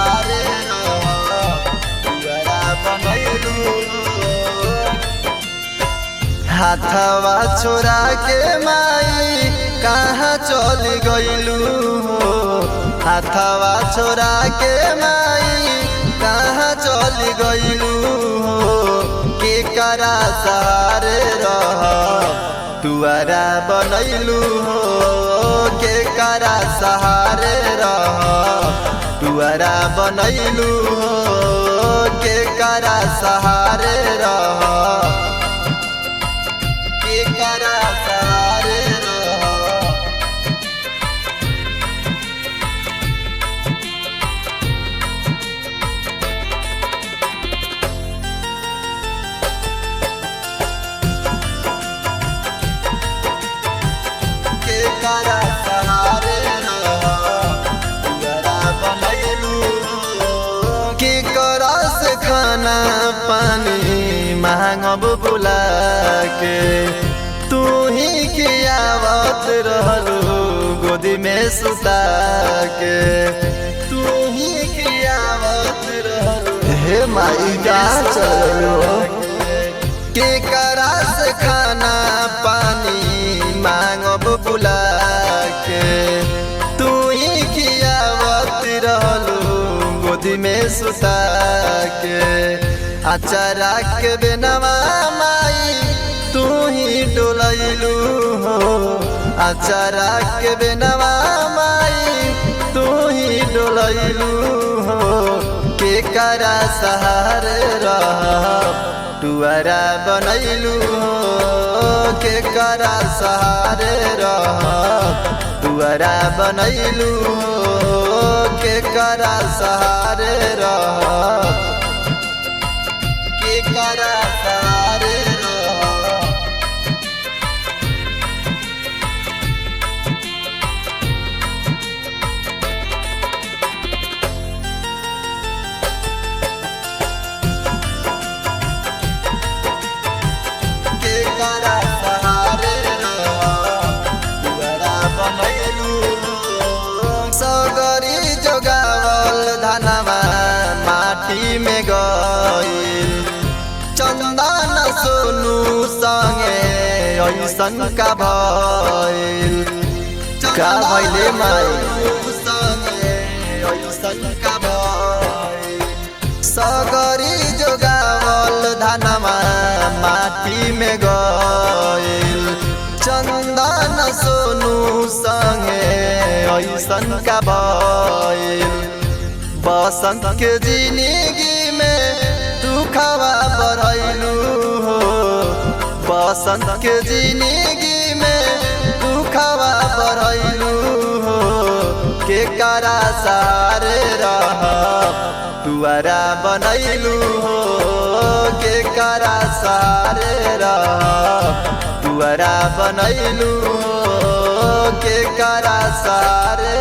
सहारे दुआरा बनैलू हाथवा छोड़ा के माई कहाँ चल गइलू हाथवा छोड़ा के माई कहाँ चल गइलू के करा सहारे दुआरा बनैलू के करा सहारे दुआरा बनैलू के करा सहारे के करा सहारे करा सहारे दुआरा बनैलू की करा से खाना पानी मांगब बुला के तू ही खियावत रहलू गोदी में सुता के तू ही खियावत रहलू हे माई का चलो के करा से खाना पानी मांगब बुला के तू ही खियावत रहलू गोदी में सुता के अचारा के बेनवा माई तू ही डोलैलू हो अचारा के बेनवा माई तू ही डोलैलू हो के करा सहारे दुआरा बनैलू के करा सहारे दुआरा बनैलू के करा सहारे के करा सहारे करा सहारे दुआरा बनैलू सगरी जोगावल धनवा माटी में गइल चंदन सोनू संगे ऐसन का भइल का भइले माई संगे ऐसन का भइल सगरी जोगावल धनवा माटी में गइल चंदन सोनू संगे ऐसन का भइल बसंत के जिंदगी में दुखवा बढ़ैलू हो बसंत के जिंदगी में दुखवा बढ़ैलू हो के करा सहारे दुआरा बनैलू हो के करा सहारे दुआरा बनैलू हो के करा सहारे